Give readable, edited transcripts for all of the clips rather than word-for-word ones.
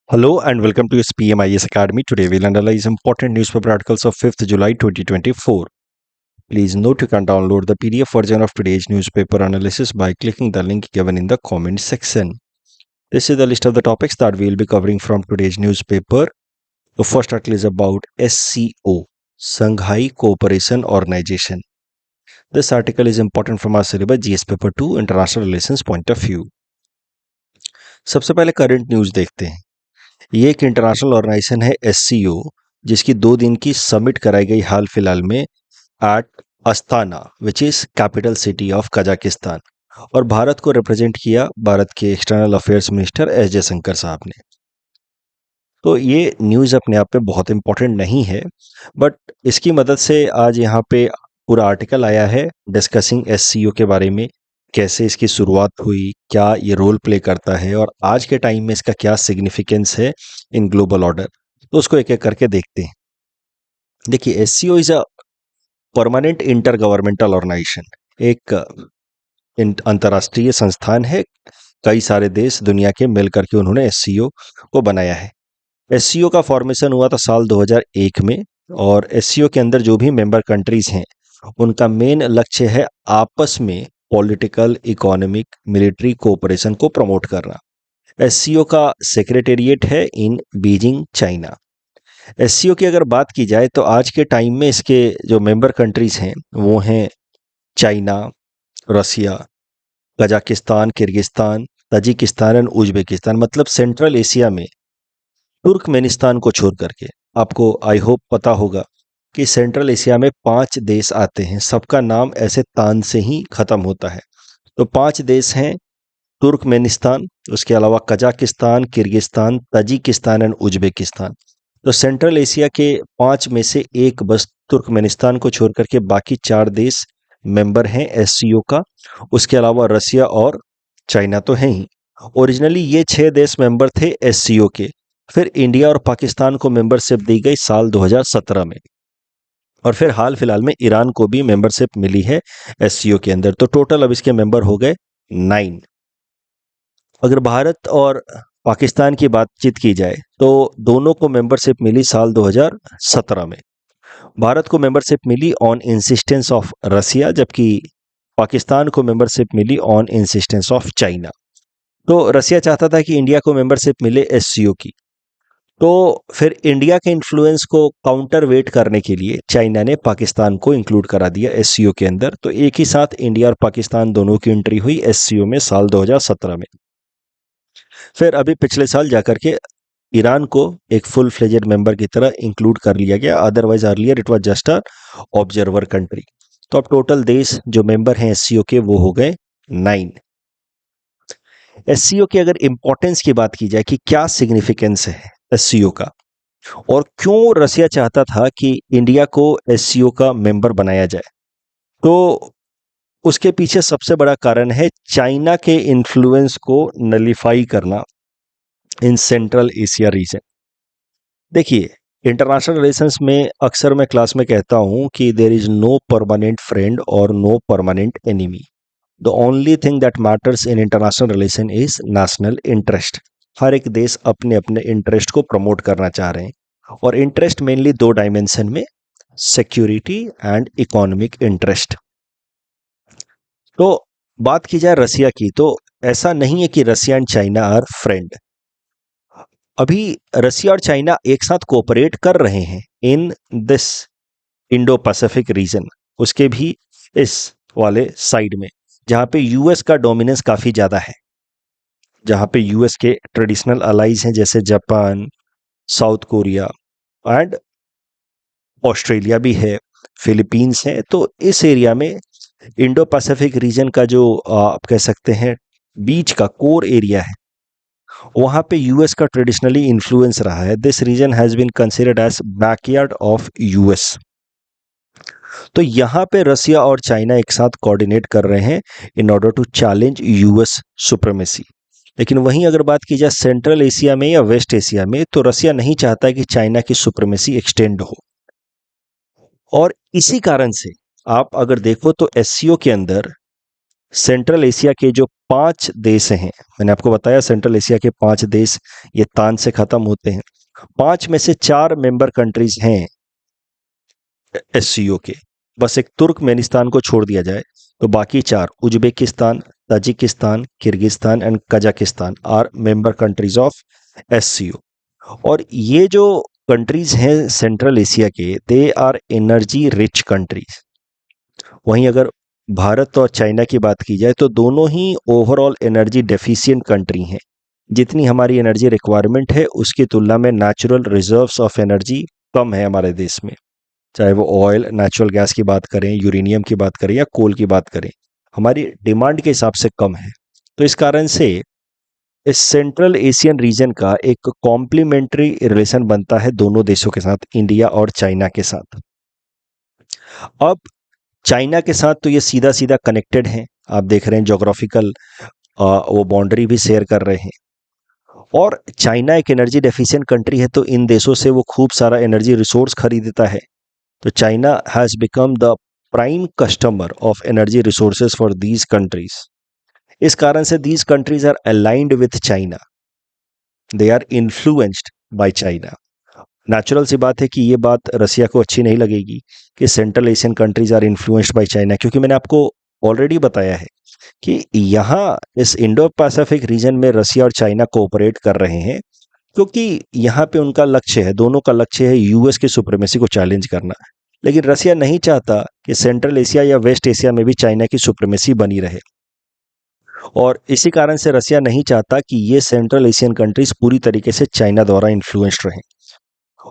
Hello and welcome to SPMIS Academy. Today we'll analyze important newspaper articles of 5th July 2024. Please note you can download the PDF version of today's newspaper analysis by clicking the link given in the comment section. This is the list of the topics that we'll be covering from today's newspaper. The first article is about SCO, Shanghai Cooperation Organization. This article is important from our syllabus GS Paper 2 International Relations point of view. सबसे पहले current news देखते हैं। ये एक international organisation है SCO, जिसकी 2 दिन की समिट कराई गई हाल फिलहाल में at Astana which is capital city of Kazakhstan, और भारत को रिप्रेजेंट किया भारत के external affairs minister S Jaishankar साहब ने। तो ये न्यूज़ अपने आप में बहुत इंपॉर्टेंट नहीं है, बट इसकी मदद से आज यहाँ पे पूरा आर्टिकल आया है डिस्कसिंग एससीओ के बारे में, कैसे इसकी शुरुआत हुई, क्या ये रोल प्ले करता है और आज के टाइम में इसका क्या सिग्निफिकेंस है इन ग्लोबल ऑर्डर। तो उसको एक एक करके देखते हैं। देखिए, SCO is a permanent inter governmental organization, एक अंतर्राष्ट्रीय संस्थान है। कई सारे देश दुनिया के मिल करके उन्होंने एससीओ को बनाया है। एससीओ का फॉर्मेशन हुआ था साल 2001 में, और एससीओ के अंदर जो भी मेंबर कंट्रीज हैं उनका मेन लक्ष्य है आपस में पॉलिटिकल, इकोनॉमिक, मिलिट्री कोऑपरेशन को प्रमोट करना। एससीओ का सेक्रेटेरिएट है इन बीजिंग, चाइना। एससीओ की अगर बात की जाए तो आज के टाइम में इसके जो मेंबर कंट्रीज हैं वो हैं China, Russia, Kazakhstan, Kyrgyzstan, Tajikistan and Uzbekistan. मतलब सेंट्रल एशिया में तुर्कमेनिस्तान को छोड़ करके आपको आई होप पता होगा कि सेंट्रल एशिया में 5 देश आते हैं, सबका नाम ऐसे तान से ही खत्म होता है। तो 5 देश हैं तुर्कमेनिस्तान, उसके अलावा Kazakhstan, Kyrgyzstan, Tajikistan and Uzbekistan. तो सेंट्रल एशिया के 5 में से एक बस तुर्कमेनिस्तान को छोड़ करके बाकी 4 देश मेंबर हैं एससीओ का। उसके अलावा रसिया और चाइना तो हैं ही। ओरिजिनली ये 6 देश मेंबर थे एससीओ के, फिर इंडिया और पाकिस्तान को मेंबरशिप दी गई साल 2017 में, और फिर हाल फिलहाल में ईरान को भी मेंबरशिप मिली है एससीओ के अंदर। तो टोटल अब इसके मेंबर हो गए 9। अगर भारत और पाकिस्तान की बातचीत की जाए तो दोनों को मेंबरशिप मिली साल 2017 में। भारत को मेंबरशिप मिली ऑन इंसिस्टेंस ऑफ रसिया, जबकि पाकिस्तान को मेंबरशिप मिली ऑन इंसिस्टेंस ऑफ चाइना। तो रसिया चाहता था कि इंडिया को मेंबरशिप मिले एससीओ की, तो फिर इंडिया के इन्फ्लुएंस को काउंटर वेट करने के लिए चाइना ने पाकिस्तान को इंक्लूड करा दिया एससीओ के अंदर। तो एक ही साथ इंडिया और पाकिस्तान दोनों की एंट्री हुई एससीओ में साल 2017 में। फिर अभी पिछले साल जाकर के ईरान को एक फुल फ्लेजेड मेंबर की तरह इंक्लूड कर लिया गया, otherwise earlier it was just a observer country. तो अब टोटल देश जो मेंबर हैं एससीओ के वो हो गए 9। एससीओ की अगर इंपॉर्टेंस की बात की जाए कि क्या सिग्निफिकेंस है एससीओ का, और क्यों रसिया चाहता था कि इंडिया को एससीओ का मेंबर बनाया जाए, तो उसके पीछे सबसे बड़ा कारण है चाइना के इन्फ्लुएंस को नलीफाई करना इन सेंट्रल एशिया रीजन। देखिए, इंटरनेशनल रिलेशंस में अक्सर मैं क्लास में कहता हूं कि there is no permanent friend और no permanent enemy. The only thing that matters in international relation is national interest. हर एक देश अपने अपने इंटरेस्ट को प्रमोट करना चाह रहे हैं, और इंटरेस्ट मेनली 2 डायमेंशन में, सिक्योरिटी एंड इकोनॉमिक इंटरेस्ट। तो बात की जाए रसिया की, तो ऐसा नहीं है कि Russia and China are friend. अभी रसिया और चाइना एक साथ कोऑपरेट कर रहे हैं in this Indo Pacific region, उसके भी इस वाले साइड में जहां पे यूएस का डोमिनेंस काफी ज्यादा है, जहां पे यूएस के ट्रेडिशनल अलाइज हैं जैसे Japan, south Korea and Australia भी है, फिलीपींस है। तो इस एरिया में इंडो पैसिफिक रीजन का जो आप कह सकते हैं बीच का कोर एरिया है, वहां पे यूएस का ट्रेडिशनली इन्फ्लुएंस रहा है। This region has been considered as backyard of US. तो यहाँ पे रसिया और चाइना एक साथ कोऑर्डिनेट कर रहे हैं in order to challenge US supremacy. लेकिन वहीं अगर बात की जाए सेंट्रल एशिया में या वेस्ट एशिया में, तो रसिया नहीं चाहता कि चाइना की सुप्रीमेसी एक्सटेंड हो, और इसी कारण से आप अगर देखो तो एससीओ के अंदर सेंट्रल एशिया के जो 5 देश हैं, मैंने आपको बताया सेंट्रल एशिया के 5 देश ये तान से खत्म होते हैं। 5 में से 4 मेंबर कंट्रीज हैं एससीओ के। बस एक तुर्कमेनिस्तान को छोड़ दिया जाए तो बाकी 4 Uzbekistan, Tajikistan, Kyrgyzstan and Kazakhstan are member countries of SCO. और ये जो कंट्रीज हैं सेंट्रल एशिया के, they are energy rich countries. वहीं अगर भारत और चाइना की बात की जाए तो दोनों ही ओवरऑल एनर्जी डेफिशिएंट कंट्री हैं। जितनी हमारी एनर्जी रिक्वायरमेंट है उसकी तुलना में नेचुरल रिजर्व्स ऑफ एनर्जी कम है हमारे देश में। चाहे वो ऑयल, नेचुरल गैस की बात करें, यूरेनियम की बात करें या कोल की बात करें, हमारी डिमांड के हिसाब से कम है। तो इस कारण से इस सेंट्रल एशियन रीजन का एक कॉम्प्लीमेंट्री रिलेशन बनता है दोनों देशों के साथ, इंडिया और चाइना के साथ। अब चाइना के साथ तो ये सीधा सीधा कनेक्टेड हैं, आप देख रहे हैं जोग्राफिकल वो बाउंड्री भी शेयर कर रहे हैं। और चाइना एक एनर्जी डेफिशिएंट कंट्री है तो इन देशों से वो खूब सारा एनर्जी रिसोर्स खरीदता है। तो China has become the prime customer of energy resources for these countries. इस कारण से these countries are aligned with China, they are influenced by China. Natural सी बात है कि ये बात रसिया को अच्छी नहीं लगेगी कि central Asian countries are influenced by China, क्योंकि मैंने आपको ऑलरेडी बताया है कि यहाँ इस इंडो पैसिफिक रीजन में रसिया और चाइना कोऑपरेट कर रहे हैं क्योंकि यहाँ पे उनका लक्ष्य है, दोनों का लक्ष्य है यूएस की सुप्रीमेसी को चैलेंज करना। लेकिन रसिया नहीं चाहता कि सेंट्रल एशिया या वेस्ट एशिया में भी चाइना की सुप्रीमेसी बनी रहे, और इसी कारण से रसिया नहीं चाहता कि ये सेंट्रल एशियन कंट्रीज पूरी तरीके से चाइना द्वारा इन्फ्लुएंस्ड रहें।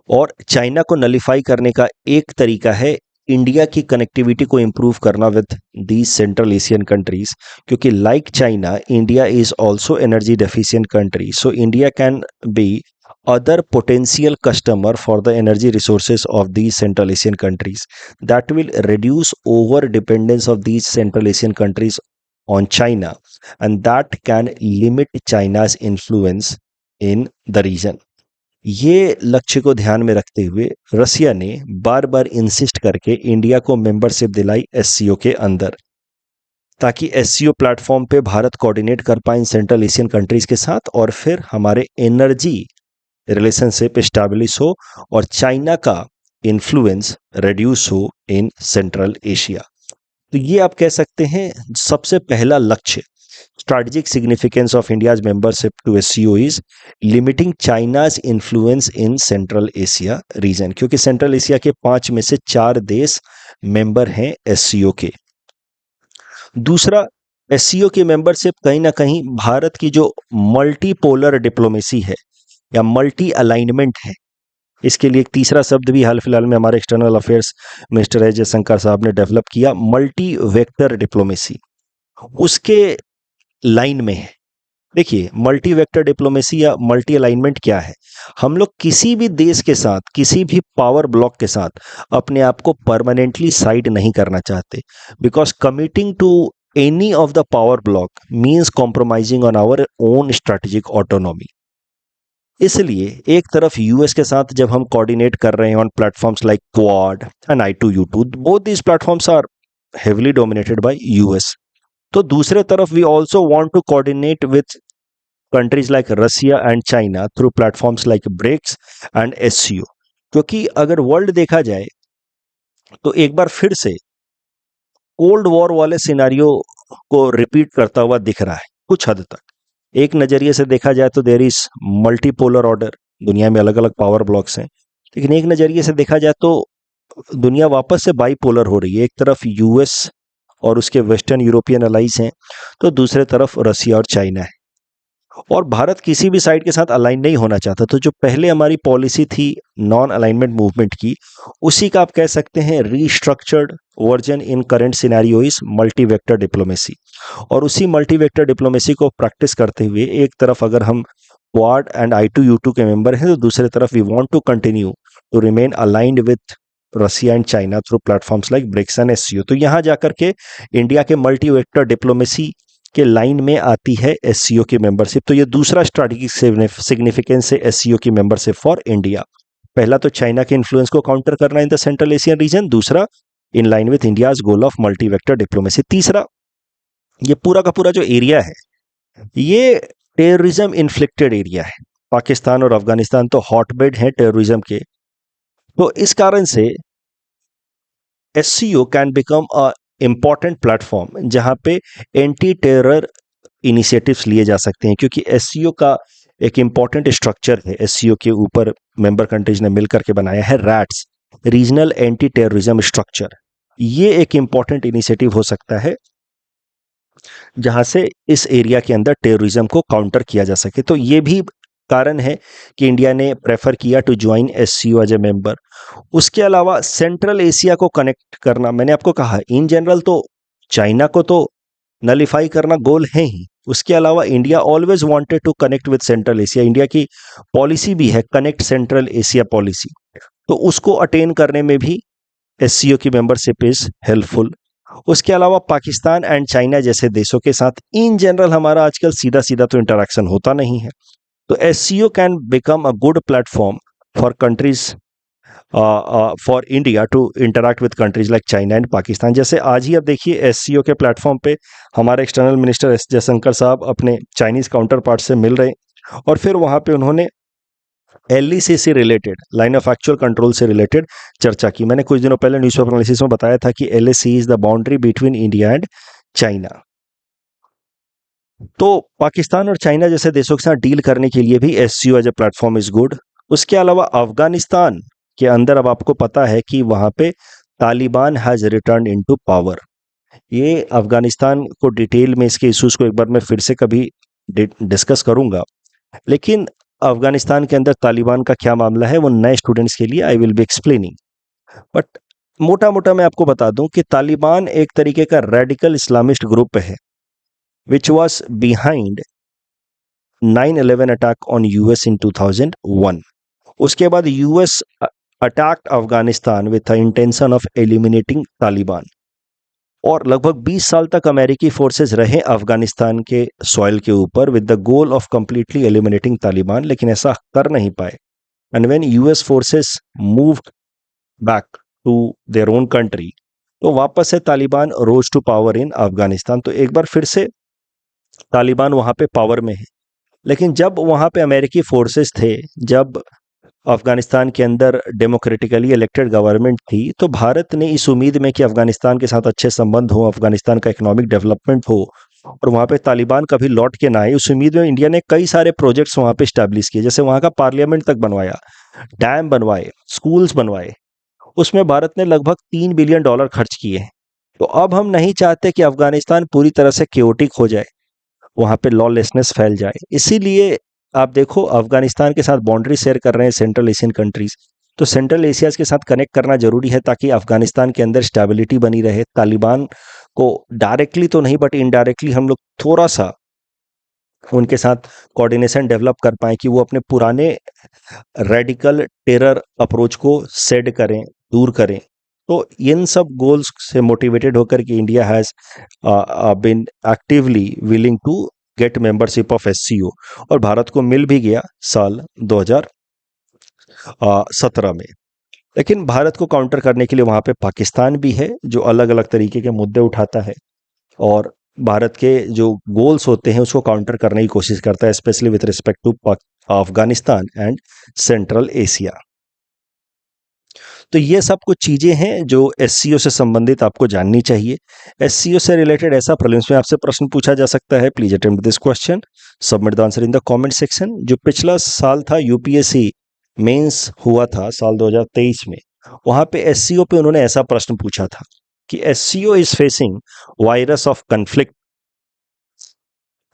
और चाइना को नलिफाई करने का एक तरीका है इंडिया की कनेक्टिविटी को इंप्रूव करना with these central Asian countries, क्योंकि like China India is also energy deficient country, so India can be other potential customer for the energy resources of these Central Asian countries. That will reduce over dependence of these Central Asian countries on China, and that can limit China's influence in the region. ये लक्ष्य को ध्यान में रखते हुए रसिया ने बार बार insist करके India को मेंबरशिप दिलाई एससीओ के अंदर, ताकि एससीओ प्लेटफॉर्म पे भारत कोऑर्डिनेट कर पाए सेंट्रल एशियन कंट्रीज के साथ और फिर हमारे एनर्जी रिलेशनशिप स्टैब्लिश हो और चाइना का इन्फ्लुएंस रिड्यूस हो इन सेंट्रल एशिया। तो ये आप कह सकते हैं सबसे पहला लक्ष्य, strategic significance of India's membership to SCO is limiting China's influence in central Asia region, क्योंकि सेंट्रल एशिया के 5 में से 4 देश मेंबर हैं एससीओ के। दूसरा, एससीओ की मेंबरशिप कहीं ना कहीं भारत की जो मल्टीपोलर डिप्लोमेसी है या मल्टी अलाइनमेंट है, इसके लिए एक तीसरा शब्द भी हाल फिलहाल में हमारे external affairs minister S Jaishankar साहब ने डेवलप किया, मल्टी वेक्टर डिप्लोमेसी, उसके लाइन में है। देखिए, मल्टी वेक्टर डिप्लोमेसी या मल्टी अलाइनमेंट क्या है? हम लोग किसी भी देश के साथ, किसी भी पावर ब्लॉक के साथ अपने आप को परमानेंटली साइड नहीं करना चाहते, because committing to any of the power bloc means compromising on our own strategic autonomy. इसलिए एक तरफ यूएस के साथ जब हम कोऑर्डिनेट कर रहे हैं on platforms like Quad and I2U2, both these platforms are heavily dominated by US, तो दूसरे तरफ we also want to coordinate with countries like Russia and China through platforms like BRICS and SCO. क्योंकि अगर world देखा जाए तो एक बार फिर से कोल्ड वॉर वाले सिनेरियो को रिपीट करता हुआ दिख रहा है कुछ हद तक। एक नजरिए से देखा जाए तो देयर इज मल्टीपोलर ऑर्डर, दुनिया में अलग अलग पावर ब्लॉक्स हैं, लेकिन एक नजरिए से देखा जाए तो दुनिया वापस से बाईपोलर हो रही है। एक तरफ यूएस और उसके वेस्टर्न यूरोपियन अलाइज हैं, तो दूसरे तरफ रसिया और चाइना है, और भारत किसी भी साइड के साथ अलाइन नहीं होना चाहता। तो जो पहले हमारी पॉलिसी थी नॉन अलाइनमेंट मूवमेंट की, उसी का आप कह सकते हैं restructured version in current scenario is multi vector diplomacy. और उसी मल्टी वेक्टर डिप्लोमेसी को प्रैक्टिस करते हुए एक तरफ अगर हम क्वाड एंड I2U2 के मेंबर हैं, तो दूसरे तरफ we want to continue to remain aligned with Russia and China through platforms like BRICS and SCO. तो यहाँ जाकर के इंडिया के मल्टी वेक्टर डिप्लोमेसी के लाइन में आती है एससीओ की मेंबरशिप। तो ये दूसरा स्ट्रैटेजिक सिग्निफिकेंस है एससीओ की मेंबरशिप फॉर इंडिया। पहला तो चाइना के इन्फ्लुएंस को काउंटर करना in the central Asian region, दूसरा in line with India's goal of multi vector diplomacy. तीसरा, ये पूरा का पूरा जो एरिया है ये टेररिज्म इन्फ्लिक्टेड एरिया है। पाकिस्तान और अफगानिस्तान तो हॉटबेड है टेररिज्म के। तो इस कारण से SCO can become a important platform जहां पे एंटी टेरर इनिशिएटिव्स लिए जा सकते हैं, क्योंकि एससीओ का एक इम्पॉर्टेंट स्ट्रक्चर है। एससीओ के ऊपर मेंबर कंट्रीज ने मिलकर के बनाया है rats, regional anti terrorism structure. ये एक इम्पॉर्टेंट इनिशिएटिव हो सकता है जहां से इस एरिया के अंदर टेररिज्म को काउंटर किया जा सके। तो ये भी कारण है कि इंडिया ने प्रेफर किया to join SCO as a member. उसके अलावा सेंट्रल एशिया को कनेक्ट करना, मैंने आपको कहा इन जनरल तो चाइना को तो नलीफाई करना गोल है ही। उसके अलावा India always wanted to connect with central Asia. India की पॉलिसी भी है कनेक्ट सेंट्रल एशिया पॉलिसी। तो उसको अटेन करने में भी एससीओ की मेंबरशिप इज हेल्पफुल। उसके अलावा पाकिस्तान एंड चाइना जैसे देशों के साथ इन जनरल हमारा आजकल सीधा सीधा तो इंटरेक्शन होता नहीं है। तो SCO can become a good platform for countries, for India to interact with countries like China and Pakistan. जैसे आज ही अब देखिए एससीओ के प्लेटफॉर्म पे हमारे एक्सटर्नल मिनिस्टर एस जयशंकर साहब अपने चाइनीज काउंटर पार्ट से मिल रहे हैं, और फिर वहां पे उन्होंने एलईसी से related, line of actual control से रिलेटेड चर्चा की। मैंने कुछ दिनों पहले न्यूज़पेपर एनालिसिस में बताया था कि LAC is the boundary between India and China. तो पाकिस्तान और चाइना जैसे देशों के साथ डील करने के लिए भी SCO as a platform is good. उसके अलावा अफगानिस्तान के अंदर अब आपको पता है कि वहां पे Taliban has return into power. ये अफगानिस्तान को डिटेल में इसके इश्यूज को एक बार मैं फिर से कभी डिस्कस करूंगा, लेकिन अफगानिस्तान के अंदर तालिबान का क्या मामला है वो नए स्टूडेंट्स के लिए I will be explaining. But मोटा मोटा मैं आपको बता दूं कि तालिबान एक तरीके का रेडिकल इस्लामिस्ट ग्रुप है which was behind 9/11 attack on US in 2001। उसके बाद US attacked Afghanistan with the intention of eliminating Taliban, और लगभग 20 साल तक अमेरिकी फोर्सेस रहे अफगानिस्तान के सॉइल के ऊपर with the goal of completely eliminating Taliban, लेकिन ऐसा कर नहीं पाए। And when US forces moved back to their own country, तो वापस से Taliban rose to power in Afghanistan. तो एक बार फिर से तालिबान वहां पे पावर में है। लेकिन जब वहां पे अमेरिकी फोर्सेस थे, जब अफगानिस्तान के अंदर डेमोक्रेटिकली इलेक्टेड गवर्नमेंट थी, तो भारत ने इस उम्मीद में कि अफगानिस्तान के साथ अच्छे संबंध हो, अफगानिस्तान का इकोनॉमिक डेवलपमेंट हो और वहां पे तालिबान कभी लौट के ना आए, उस उम्मीद में इंडिया ने कई सारे प्रोजेक्ट्स वहां पे स्टैब्लिश किए। जैसे वहां का पार्लियामेंट तक बनवाया, डैम बनवाए, स्कूल्स बनवाए। उसमें भारत ने लगभग $3 बिलियन खर्च किए हैं। तो अब हम नहीं चाहते कि अफगानिस्तान पूरी तरह से केओटिक हो जाए, वहां पे लॉलेसनेस फैल जाए। इसीलिए आप देखो अफगानिस्तान के साथ बाउंड्री शेयर कर रहे हैं सेंट्रल एशियन कंट्रीज। तो सेंट्रल एशिया के साथ कनेक्ट करना जरूरी है ताकि अफगानिस्तान के अंदर स्टेबिलिटी बनी रहे। तालिबान को डायरेक्टली तो नहीं बट इनडायरेक्टली हम लोग थोड़ा सा उनके साथ कोऑर्डिनेशन डेवलप कर पाए कि वो अपने पुराने रेडिकल टेरर अप्रोच को सेड करें, दूर करें। तो इन सब गोल्स से मोटिवेटेड होकर के India has been actively willing to get membership of SCO, और भारत को मिल भी गया साल 2017 में। लेकिन भारत को काउंटर करने के लिए वहां पे पाकिस्तान भी है जो अलग अलग तरीके के मुद्दे उठाता है और भारत के जो गोल्स होते हैं उसको काउंटर करने की कोशिश करता है, specially with respect to Afghanistan and central Asia. तो ये सब कुछ चीजें हैं जो एससीओ से संबंधित आपको जाननी चाहिए। एससीओ से रिलेटेड ऐसा प्रीलिम्स में आपसे प्रश्न पूछा जा सकता है। Please attempt this question, submit the answer in the comment section. जो पिछला साल था यूपीएससी मेंस हुआ था साल 2023 में, वहां पे एससीओ पे उन्होंने ऐसा प्रश्न पूछा था कि SCO is facing virus of conflict.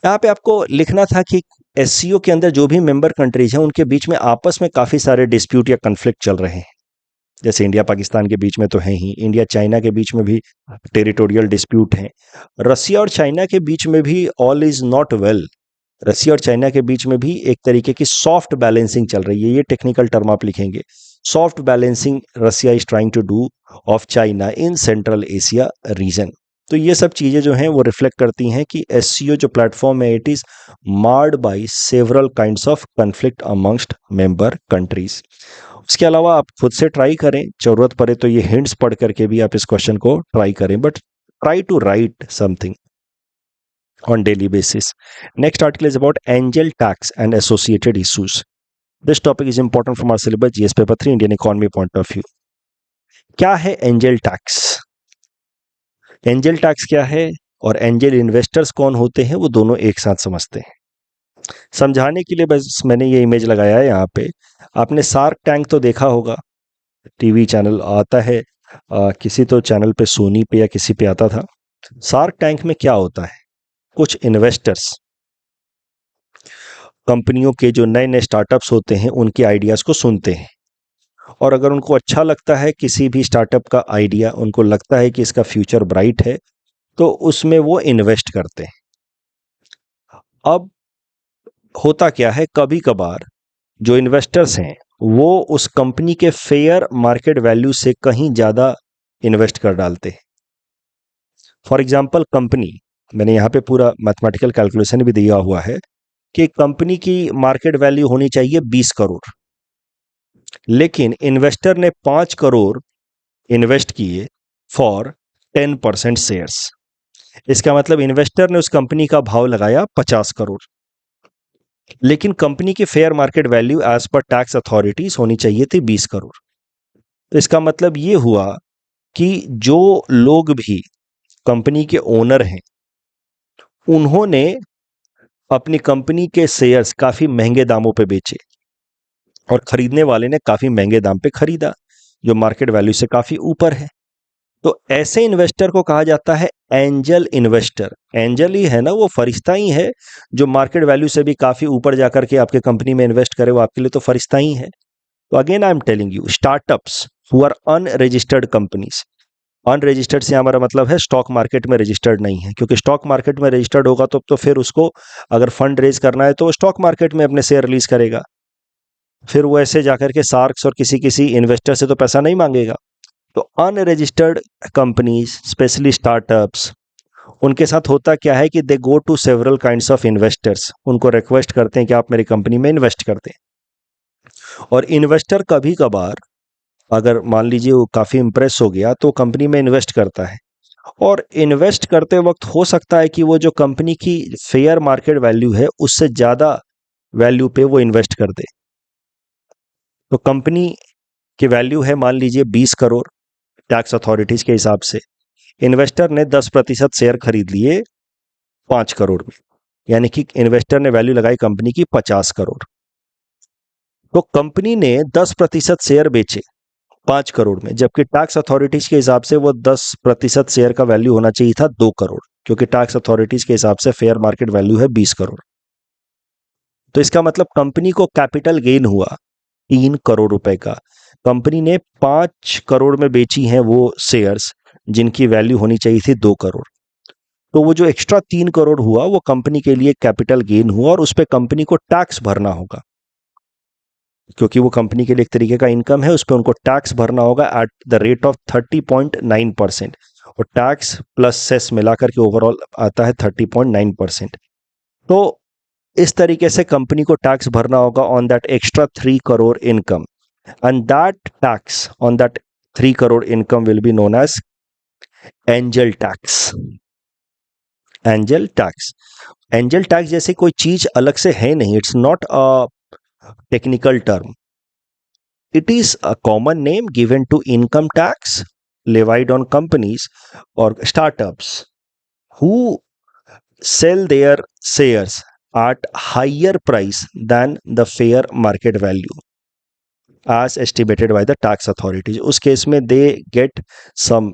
यहाँ पे आपको लिखना था कि एससीओ के अंदर जो भी मेंबर कंट्रीज हैं उनके बीच में आपस में काफी सारे डिस्प्यूट या कन्फ्लिक्ट चल रहे हैं। जैसे इंडिया पाकिस्तान के बीच में तो है ही, इंडिया चाइना के बीच में भी टेरिटोरियल डिस्प्यूट हैं, रसिया और चाइना के बीच में भी ऑल इज नॉट वेल। रसिया और चाइना के बीच में भी एक तरीके की सॉफ्ट बैलेंसिंग चल रही है। ये टेक्निकल टर्म आप लिखेंगे, soft balancing Russia is trying to do of China in central Asia region. तो ये सब चीजें जो हैं वो रिफ्लेक्ट करती हैं कि एससीओ जो प्लेटफॉर्म है it is marred by several kinds of conflict amongst member countries. उसके अलावा आप खुद से ट्राई करें, जरूरत पड़े तो ये हिंट्स पढ़ करके भी आप इस क्वेश्चन को ट्राई करें, but try to write something. on daily basis. Next article is about angel tax and associated issues. This topic is important from our syllabus GS paper 3 Indian economy point of view. क्या है angel tax? Angel tax क्या है और angel investors कौन होते हैं, वो दोनों एक साथ समझते हैं। समझाने के लिए बस मैंने ये इमेज लगाया है यहाँ पे। आपने शार्क टैंक तो देखा होगा, टीवी चैनल आता है, किसी तो चैनल पे, सोनी पे या किसी पे आता था। शार्क टैंक में क्या होता है, कुछ इन्वेस्टर्स कंपनियों के जो नए नए स्टार्टअप्स होते हैं उनके आइडियाज़ को सुनते हैं, और अगर उनको अच्छा लगता है किसी भी स्टार्टअप का आइडिया, उनको लगता है कि इसका फ्यूचर ब्राइट है, तो उसमें वो इन्वेस्ट करते हैं। अब होता क्या है, कभी कभार जो इन्वेस्टर्स हैं वो उस कंपनी के फेयर मार्केट वैल्यू से कहीं ज़्यादा इन्वेस्ट कर डालते हैं। फॉर एग्जाम्पल, कंपनी, मैंने यहाँ पे पूरा मैथमेटिकल कैलकुलेशन भी दिया हुआ है कि कंपनी की मार्केट वैल्यू होनी चाहिए 20 करोड़, लेकिन इन्वेस्टर ने 5 करोड़ इन्वेस्ट किए फॉर 10% शेयर्स। इसका मतलब इन्वेस्टर ने उस कंपनी का भाव लगाया 50 करोड़, लेकिन कंपनी की fair market value as per tax authorities होनी चाहिए थी 20 करोड़। तो इसका मतलब ये हुआ कि जो लोग भी कंपनी के ओनर हैं उन्होंने अपनी कंपनी के शेयर्स काफी महंगे दामों पे बेचे और खरीदने वाले ने काफी महंगे दाम पे खरीदा, जो मार्केट वैल्यू से काफी ऊपर है। तो ऐसे इन्वेस्टर को कहा जाता है एंजल इन्वेस्टर। एंजल ही है ना, वो फरिश्ता ही है जो मार्केट वैल्यू से भी काफी ऊपर जाकर के आपके कंपनी में इन्वेस्ट करे, वो आपके लिए तो फरिश्ता ही है। तो again I am telling you, startups who are unregistered companies, unregistered से हमारा मतलब है स्टॉक मार्केट में रजिस्टर्ड नहीं है, क्योंकि स्टॉक मार्केट में रजिस्टर्ड होगा तो फिर उसको अगर फंड रेज करना है तो वो स्टॉक मार्केट में अपने शेयर रिलीज करेगा, फिर वो ऐसे जाकर के सार्क्स और किसी किसी इन्वेस्टर से तो पैसा नहीं मांगेगा। तो अनरजिस्टर्ड कंपनीज, स्पेशली स्टार्टअप्स, उनके साथ होता क्या है कि they go to several kinds of investors, उनको रिक्वेस्ट करते हैं कि आप मेरी कंपनी में इन्वेस्ट करते हैं। और इन्वेस्टर कभी कभार अगर मान लीजिए वो काफ़ी इम्प्रेस हो गया तो कंपनी में इन्वेस्ट करता है, और इन्वेस्ट करते वक्त हो सकता है कि वो जो कंपनी की फेयर मार्केट वैल्यू है उससे ज़्यादा वैल्यू पे वो इन्वेस्ट कर दे। तो कंपनी की वैल्यू है मान लीजिए 20 करोड़ टैक्स अथॉरिटीज़ के हिसाब से, इन्वेस्टर ने 10% शेयर खरीद लिए 5 करोड़ में, यानी कि इन्वेस्टर ने वैल्यू लगाई कंपनी की 50 करोड़। तो कंपनी ने 10% शेयर बेचे 5 करोड़ में, जबकि टैक्स अथॉरिटीज के हिसाब से वो 10% शेयर का वैल्यू होना चाहिए था 2 करोड़, क्योंकि टैक्स अथॉरिटीज के हिसाब से फेयर मार्केट वैल्यू है 20 करोड़। तो इसका मतलब कंपनी को कैपिटल गेन हुआ 3 करोड़ रुपए का। कंपनी ने 5 करोड़ में बेची हैं वो शेयर्स जिनकी वैल्यू होनी चाहिए थी 2 करोड़। तो वो जो एक्स्ट्रा 3 करोड़ हुआ वो कंपनी के लिए कैपिटल गेन हुआ, और उस पर कंपनी को टैक्स भरना होगा, क्योंकि वो कंपनी के लिए एक तरीके का इनकम है, उस पर उनको टैक्स भरना होगा एट द रेट ऑफ 30.9%, और टैक्स प्लस सेस मिलाकर के ओवरऑल आता है 30.9%। तो इस तरीके से कंपनी को टैक्स भरना होगा on that extra 3 crore income, and that tax on that 3 crore income will be known as angel tax. Angel tax, angel tax जैसे कोई चीज अलग से है नहीं, it's not a technical term. It is a common name given to income tax levied on companies or startups who sell their shares at higher price than the fair market value as estimated by the tax authorities. उस case में they get some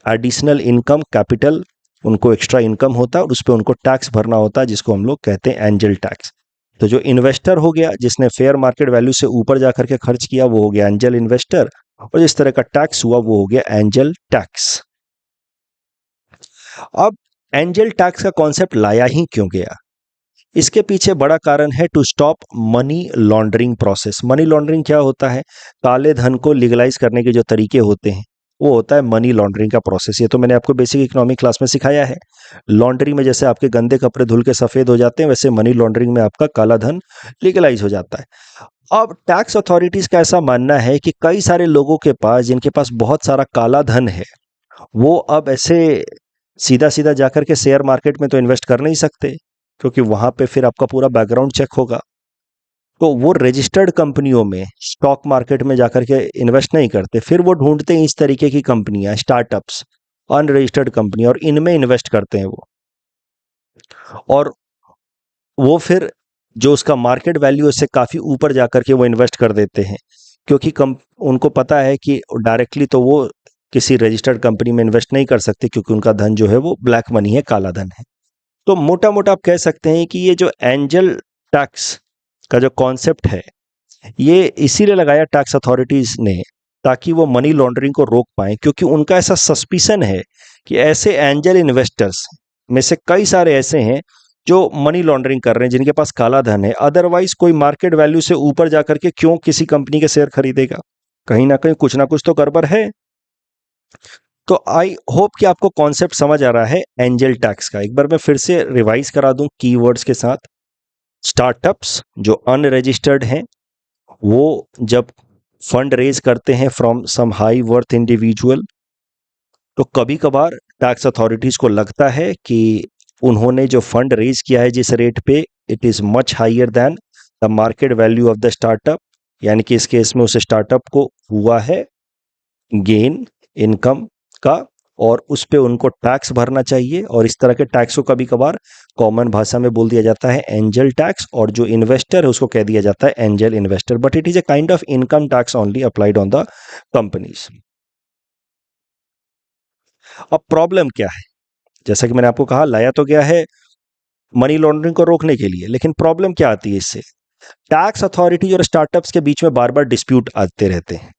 additional income capital, उनको extra income होता है और उस पर उनको tax भरना होता है, जिसको हम लोग कहते हैं एंजल टैक्स। तो जो इन्वेस्टर हो गया जिसने फेयर मार्केट वैल्यू से ऊपर जाकर के खर्च किया वो हो गया एंजल इन्वेस्टर, और जिस तरह का टैक्स हुआ वो हो गया एंजल टैक्स। अब एंजल टैक्स का कॉन्सेप्ट लाया ही क्यों गया, इसके पीछे बड़ा कारण है to stop money laundering process. Money laundering क्या होता है, काले धन को लीगलाइज करने के जो तरीके होते हैं वो होता है मनी लॉन्ड्रिंग का प्रोसेस। ये तो मैंने आपको बेसिक इकोनॉमिक क्लास में सिखाया है। लॉन्ड्री में जैसे आपके गंदे कपड़े धुल के सफ़ेद हो जाते हैं, वैसे मनी लॉन्ड्रिंग में आपका काला धन लीगलाइज हो जाता है। अब टैक्स अथॉरिटीज़ का ऐसा मानना है कि कई सारे लोगों के पास जिनके पास बहुत सारा काला धन है वो अब ऐसे सीधा सीधा जाकर के शेयर मार्केट में तो इन्वेस्ट कर नहीं सकते, क्योंकि वहां पे फिर आपका पूरा बैकग्राउंड चेक होगा। तो वो रजिस्टर्ड कंपनियों में, स्टॉक मार्केट में जाकर के इन्वेस्ट नहीं करते, फिर वो ढूंढते हैं इस तरीके की कंपनियां, स्टार्टअप्स, अनरजिस्टर्ड कंपनी, और इनमें इन्वेस्ट करते हैं वो। और वो फिर जो उसका मार्केट वैल्यू है उससे काफ़ी ऊपर जाकर के वो इन्वेस्ट कर देते हैं, क्योंकि उनको पता है कि डायरेक्टली तो वो किसी रजिस्टर्ड कंपनी में इन्वेस्ट नहीं कर सकते, क्योंकि उनका धन जो है वो ब्लैक मनी है, काला धन है। तो मोटा मोटा आप कह सकते हैं कि ये जो एंजल टैक्स का जो कॉन्सेप्ट है, ये इसीलिए लगाया टैक्स अथॉरिटीज ने, ताकि वो मनी लॉन्ड्रिंग को रोक पाए, क्योंकि उनका ऐसा सस्पिशन है कि ऐसे एंजल इन्वेस्टर्स में से कई सारे ऐसे हैं जो मनी लॉन्ड्रिंग कर रहे हैं, जिनके पास काला धन है। अदरवाइज कोई मार्केट वैल्यू से ऊपर जाकर के क्यों किसी कंपनी के शेयर खरीदेगा? कहीं ना कुछ तो गड़बड़ है। तो आई होप कि आपको कॉन्सेप्ट समझ आ रहा है एंजल टैक्स का। एक बार मैं फिर से रिवाइज करा दूं कीवर्ड्स के साथ। स्टार्टअप्स जो अनरजिस्टर्ड हैं, वो जब फंड रेज करते हैं from some high worth individual, तो कभी कभार टैक्स अथॉरिटीज को लगता है कि उन्होंने जो फंड रेज किया है जिस रेट पे, it is much higher than the market value of the startup, यानी कि इस केस में उस स्टार्टअप को हुआ है गेन इनकम का, और उस पे उनको टैक्स भरना चाहिए। और इस तरह के टैक्स को कभी कभार कॉमन भाषा में बोल दिया जाता है एंजल टैक्स, और जो इन्वेस्टर है उसको कह दिया जाता है angel investor, but it is a kind of income tax only applied on the companies. अब प्रॉब्लम क्या है? जैसा कि मैंने आपको कहा, लाया तो गया है मनी लॉन्ड्रिंग को रोकने के लिए, लेकिन प्रॉब्लम क्या आती है इससे? टैक्स अथॉरिटी और स्टार्टअप्स के बीच में बार बार डिस्प्यूट आते रहते हैं,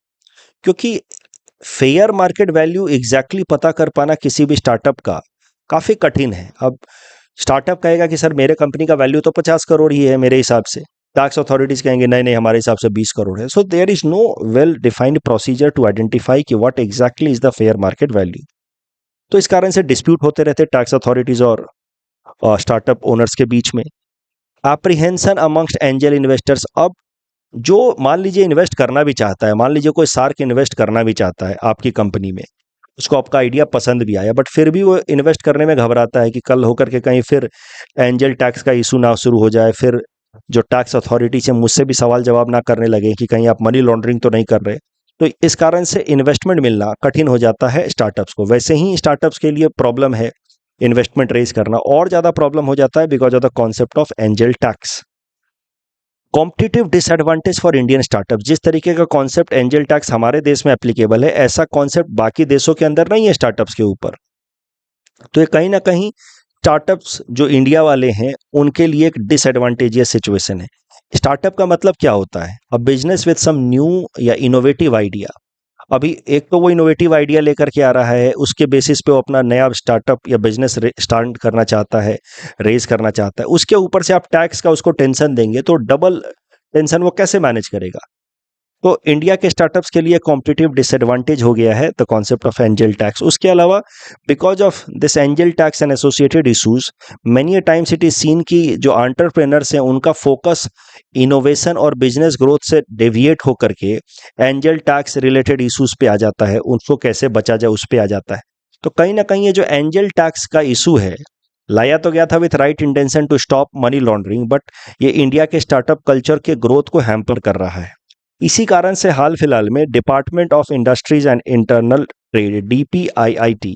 क्योंकि फेयर मार्केट वैल्यू एग्जैक्टली पता कर पाना किसी भी स्टार्टअप का काफी कठिन है। अब स्टार्टअप कहेगा कि सर मेरे कंपनी का वैल्यू तो 50 करोड़ ही है मेरे हिसाब से, टैक्स अथॉरिटीज कहेंगे नहीं नहीं हमारे हिसाब से 20 करोड़ है। So there is no well defined procedure to identify कि what exactly is the fair market value. तो इस कारण से डिस्प्यूट होते रहते टैक्स अथॉरिटीज और स्टार्टअप ओनर्स के बीच में। Apprehension amongst angel investors. अब जो मान लीजिए इन्वेस्ट करना भी चाहता है, मान लीजिए कोई सार्क इन्वेस्ट करना भी चाहता है आपकी कंपनी में, उसको आपका आइडिया पसंद भी आया, बट फिर भी वो इन्वेस्ट करने में घबराता है कि कल होकर के कहीं फिर एंजल टैक्स का इशू ना शुरू हो जाए, फिर जो टैक्स अथॉरिटी से मुझसे भी सवाल जवाब ना करने लगे कि कहीं आप मनी लॉन्ड्रिंग तो नहीं कर रहे। तो इस कारण से इन्वेस्टमेंट मिलना कठिन हो जाता है स्टार्टअप्स को। वैसे ही स्टार्टअप्स के लिए प्रॉब्लम है इन्वेस्टमेंट रेज करना, और ज्यादा प्रॉब्लम हो जाता है because of the concept of angel tax. Competitive disadvantage for Indian startup. जिस तरीके का कॉन्सेप्ट एंजल टैक्स हमारे देश में एप्लीकेबल है, ऐसा कॉन्सेप्ट बाकी देशों के अंदर नहीं है स्टार्टअप्स के ऊपर। तो ये कहीं ना कहीं स्टार्टअप्स जो इंडिया वाले हैं उनके लिए एक डिसएडवांटेजियस सिचुएशन है। स्टार्टअप का मतलब क्या होता है? A business with some new या इनोवेटिव आइडिया। अभी एक तो वो इनोवेटिव आइडिया लेकर के आ रहा है, उसके बेसिस पे वो अपना नया स्टार्टअप या बिजनेस स्टार्ट करना चाहता है, रेज करना चाहता है। उसके ऊपर से आप टैक्स का उसको टेंशन देंगे तो डबल टेंशन वो कैसे मैनेज करेगा? तो इंडिया के स्टार्टअप्स के लिए कॉम्पिटिटिव डिसएडवांटेज हो गया है the concept of angel tax. उसके अलावा because of this angel tax and associated issues, many times it is seen कि जो एंटरप्रेन्योर्स हैं उनका फोकस इनोवेशन और बिजनेस ग्रोथ से डेविएट होकर के एंजल टैक्स रिलेटेड इशूज पे आ जाता है, उनको कैसे बचा जाए उस पे आ जाता है। तो कहीं ना कहीं ये जो एंजल टैक्स का इशू है, लाया तो गया था with right intention to stop money laundering, but ये इंडिया के स्टार्टअप कल्चर के ग्रोथ को हैम्पर कर रहा है। इसी कारण से हाल फिलहाल में department of industries and internal trade, DPIIT,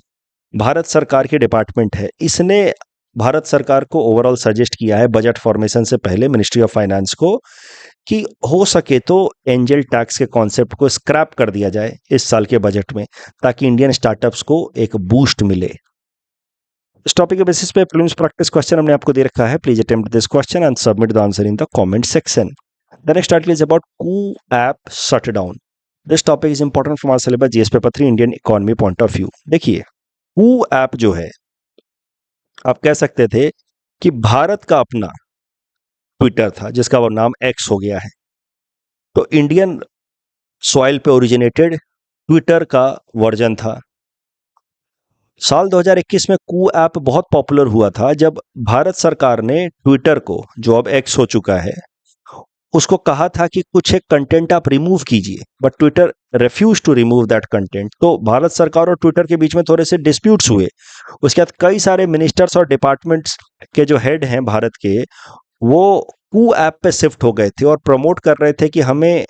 Bharat सरकार के डिपार्टमेंट है, इसने भारत सरकार को ओवरऑल सजेस्ट किया है बजट फॉर्मेशन से पहले मिनिस्ट्री ऑफ फाइनेंस को, कि हो सके तो एंजल टैक्स के कॉन्सेप्ट को स्क्रैप कर दिया जाए इस साल के बजट में, ताकि इंडियन स्टार्टअप्स को एक बूस्ट मिले। इस टॉपिक के बेसिस पे प्रीलिम्स प्रैक्टिस क्वेश्चन हमने आपको दे रखा है। Please attempt this question and submit the answer in the comment section. The next article is about Koo app shutdown. This topic is important from our syllabus GS paper 3 Indian economy point of view. देखिए, Koo app जो है, आप कह सकते थे कि भारत का अपना ट्विटर था, जिसका वो नाम एक्स हो गया है। तो इंडियन सॉइल पे ओरिजिनेटेड ट्विटर का वर्जन था। साल 2021 में कू ऐप बहुत पॉपुलर हुआ था, जब भारत सरकार ने ट्विटर को, जो अब एक्स हो चुका है, उसको कहा था कि कुछ एक कंटेंट आप रिमूव कीजिए, but Twitter refuse to remove that content. तो भारत सरकार और ट्विटर के बीच में थोड़े से डिस्प्यूट्स हुए। उसके बाद कई सारे मिनिस्टर्स और डिपार्टमेंट्स के जो हेड हैं भारत के, वो कू ऐप पे शिफ्ट हो गए थे और प्रमोट कर रहे थे कि हमें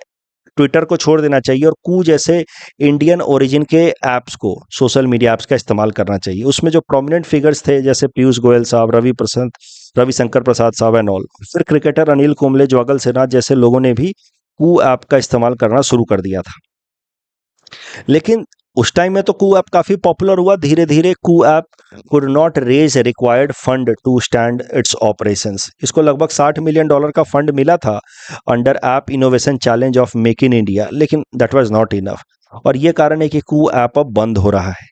ट्विटर को छोड़ देना चाहिए और कू जैसे इंडियन ओरिजिन के ऐप्स को, सोशल मीडिया ऐप्स का इस्तेमाल करना चाहिए। उसमें जो प्रोमिनेंट फिगर्स थे जैसे पीयूष गोयल साहब, रविशंकर प्रसाद साहब एंड ऑल, फिर क्रिकेटर अनिल कुंबले, ज्वागल सिन्हा जैसे लोगों ने भी कू ऐप का इस्तेमाल करना शुरू कर दिया था। लेकिन उस टाइम में तो कू ऐप काफी पॉपुलर हुआ। धीरे धीरे Koo app could not raise required fund to stand its operations. इसको लगभग $60 मिलियन का फंड मिला था under app innovation challenge of make in India, लेकिन दैट वाज नॉट इनफ। और ये कारण है कि कू ऐप अब बंद हो रहा है।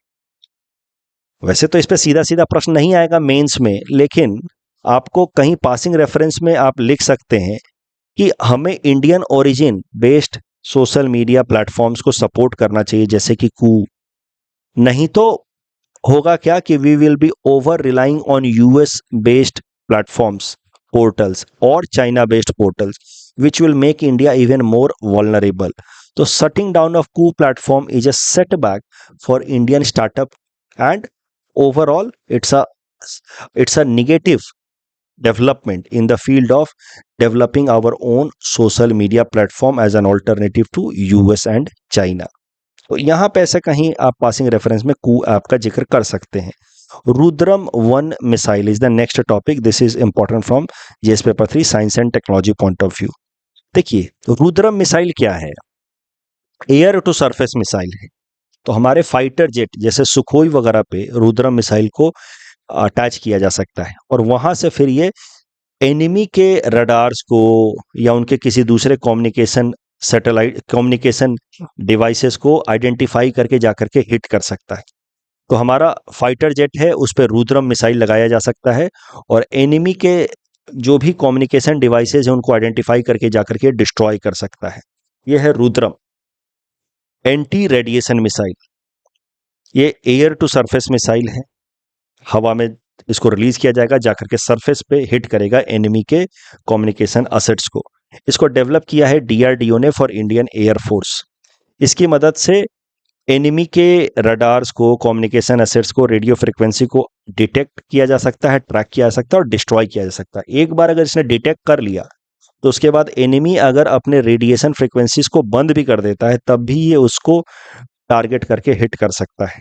वैसे तो इस पे सीधा सीधा प्रश्न नहीं आएगा मेंस में, लेकिन आपको कहीं पासिंग रेफरेंस में आप लिख सकते हैं कि हमें Indian origin based social media platforms को सपोर्ट करना चाहिए, जैसे कि कू। नहीं तो होगा क्या कि we will be over relying on US based platforms, portals और China based portals, which will make India even more vulnerable. तो shutting down of Koo platform is a setback for Indian startup and overall it's a negative development in the field of developing our own social media platform as an alternative to US and China. तो यहाँ पे ऐसे कहीं आप passing reference में कू app का जिक्र कर सकते हैं। Rudram 1 missile is the next topic. This is important from GS paper 3 science and technology point of view. देखिए रुद्रम मिसाइल क्या है? एयर टू सरफेस मिसाइल है। तो हमारे फाइटर जेट जैसे सुखोई वगैरह पे रुद्रम मिसाइल को अटैच किया जा सकता है और वहां से फिर ये एनिमी के रडार्स को या उनके किसी दूसरे सैटेलाइट कम्युनिकेशन डिवाइसेस को आइडेंटिफाई करके जाकर के हिट कर सकता है। तो हमारा फाइटर जेट है उस पर रुद्रम मिसाइल लगाया जा सकता है और एनिमी के जो भी कम्युनिकेशन डिवाइसेस हैं उनको आइडेंटिफाई करके जाकर के डिस्ट्रॉय कर सकता है। यह है रुद्रम। एंटी रेडिएशन मिसाइल, ये एयर टू सरफेस मिसाइल है। हवा में इसको रिलीज किया जाएगा, जाकर के सरफेस पे हिट करेगा एनिमी के कम्युनिकेशन असेट्स को। इसको डेवलप किया है डीआरडीओ ने फॉर इंडियन एयर फोर्स। इसकी मदद से एनिमी के रडार्स को, कम्युनिकेशन असेट्स को, रेडियो फ्रिक्वेंसी को डिटेक्ट किया जा सकता है, ट्रैक किया जा सकता है और डिस्ट्रॉय किया जा सकता है। एक बार अगर इसने डिटेक्ट कर लिया तो उसके बाद एनिमी अगर अपने रेडिएशन फ्रिक्वेंसीज को बंद भी कर देता है तब भी ये उसको टारगेट करके हिट कर सकता है।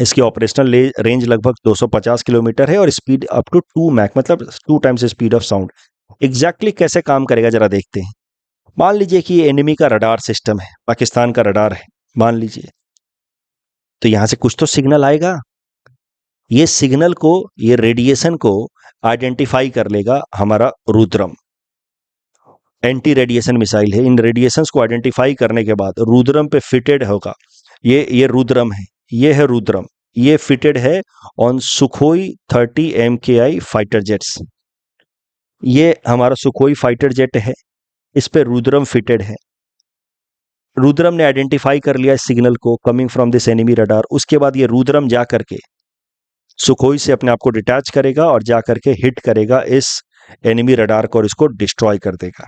इसकी ऑपरेशनल रेंज लगभग 250 किलोमीटर है और स्पीड अप टू 2 मैक, मतलब 2 times speed of sound. Exactly कैसे काम करेगा जरा देखते हैं। मान लीजिए कि ये एनिमी का रडार सिस्टम है, पाकिस्तान का रडार है मान लीजिए, तो यहां से कुछ तो सिग्नल आएगा। ये सिग्नल को, ये रेडिएशन को आइडेंटिफाई कर लेगा हमारा रुद्रम। एंटी रेडिएशन मिसाइल है। इन रेडिएशंस को आइडेंटिफाई करने के बाद रुद्रम पे फिटेड होगा। ये रुद्रम है, ये है रुद्रम। ये फिटेड है on Sukhoi 30 MKI fighter jets. ये हमारा सुखोई फाइटर जेट है, इस पे रुद्रम फिटेड है। रुद्रम ने आइडेंटिफाई कर लिया सिग्नल को coming from this enemy radar. उसके बाद ये रुद्रम जा करके सुखोई से अपने आप को डिटैच करेगा और जा करके हिट करेगा इस एनिमी रडार को और इसको डिस्ट्रॉय कर देगा।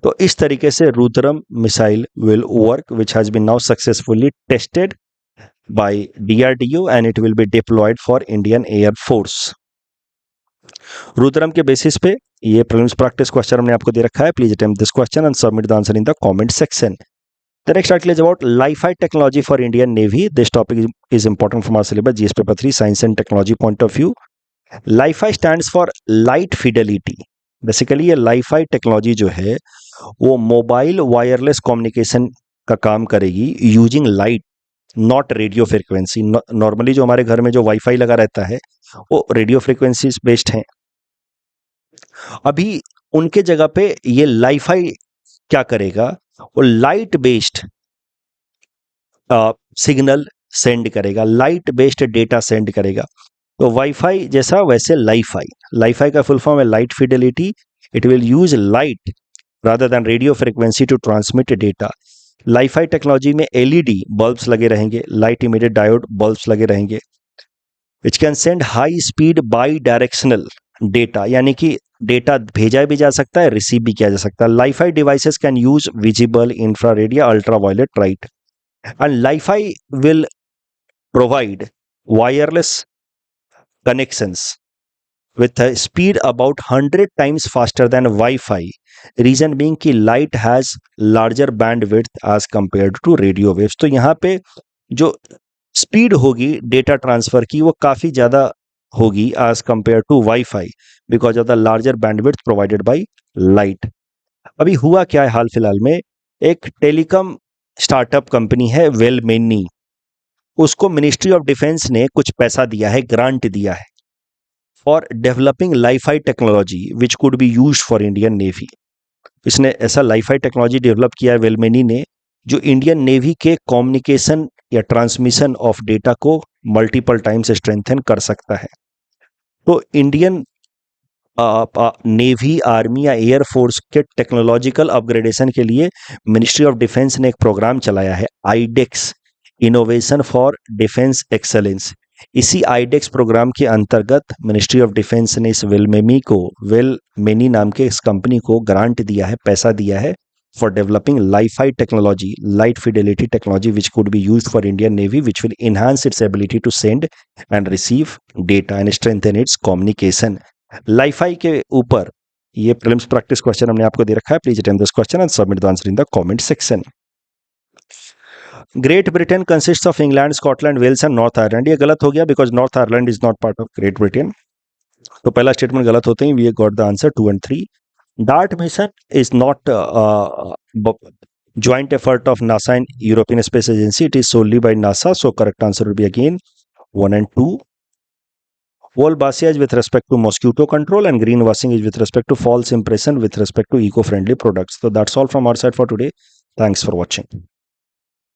तो इस तरीके से Rudram missile will work, which has been now successfully tested by DRDO and it will be deployed for Indian Air Force. Rudram के बेसिस पे ये प्रीलिम्स प्रैक्टिस क्वेश्चन हमने आपको दे रखा है। Please attempt this question and submit the answer in the comment section. The next article is about Li-Fi technology for Indian Navy. This topic is important from our syllabus GS paper 3 science and technology point of view. Li-Fi stands for light fidelity. Basically ये Li-Fi technology जो है वो mobile wireless communication का काम करेगी using light, not radio frequency. Normally जो हमारे घर में जो वाईफाई लगा रहता है वो रेडियो फ्रिक्वेंसीज बेस्ड हैं। अभी उनके जगह पे ये लाइफाई क्या करेगा, वो लाइट बेस्ड सिग्नल सेंड करेगा, लाइट बेस्ड डेटा सेंड करेगा। तो वाईफाई जैसा वैसे लाइफाई। लाइफाई का फुल फॉर्म है light fidelity. It will use light rather than radio frequency to transmit data. LiFi technology में एलईडी बल्ब्स लगे रहेंगे, लाइट इमिटेड डायोड बल्ब्स लगे रहेंगे, which can send high speed bidirectional data, यानी कि data भेजा भी जा सकता है, रिसीव भी किया जा सकता है. LiFi devices can use visible, infrared या ultraviolet light, and LiFi will provide wireless connections with a speed about 100 times faster than Wi-Fi. Reason being कि light has larger bandwidth as compared to radio waves. तो यहाँ पे जो speed होगी data transfer की वो काफ़ी ज़्यादा होगी as compared to Wi-Fi because of the larger bandwidth provided by light. अभी हुआ क्या है हाल फिलहाल में, एक टेलीकॉम स्टार्टअप कंपनी है वेलमेनी, उसको मिनिस्ट्री ऑफ डिफेंस ने कुछ पैसा दिया है, ग्रांट दिया है for developing LiFi technology which could be used for Indian navy. इसने ऐसा लाइफाई टेक्नोलॉजी डेवलप किया है वेलमेनी ने, जो इंडियन नेवी के कम्युनिकेशन या ट्रांसमिशन ऑफ डेटा को मल्टीपल टाइम्स स्ट्रेंथन कर सकता है. तो इंडियन नेवी, आर्मी या एयरफोर्स के टेक्नोलॉजिकल अपग्रेडेशन के लिए मिनिस्ट्री ऑफ डिफेंस ने एक प्रोग्राम चलाया है, iDEX, innovation for defence excellence. इसी आईडेक्स प्रोग्राम के अंतर्गत मिनिस्ट्री ऑफ डिफेंस ने इस वेलमेनी नाम के इस कंपनी को ग्रांट दिया है, पैसा दिया है for developing LiFi technology, light fidelity technology which could be used for Indian navy, which will enhance its ability to send and receive data and strengthen its communication. LiFi के ऊपर ये prelims practice question हमने आपको दे रखा है. Please attempt this question and submit the answer in the comment section. Great Britain consist of England, Scotland, Wales and North Ireland. ये गलत हो गया because North Ireland is not part of Great Britain. तो पहला statement गलत होते ही we got the answer 2 and 3. DART mission is not joint effort of NASA and European Space Agency. It is solely by NASA. So correct answer will be again 1 and 2. Wolbachia is with respect to mosquito control, and greenwashing is with respect to false impression with respect to eco-friendly products. So that's all from our side for today. Thanks for watching.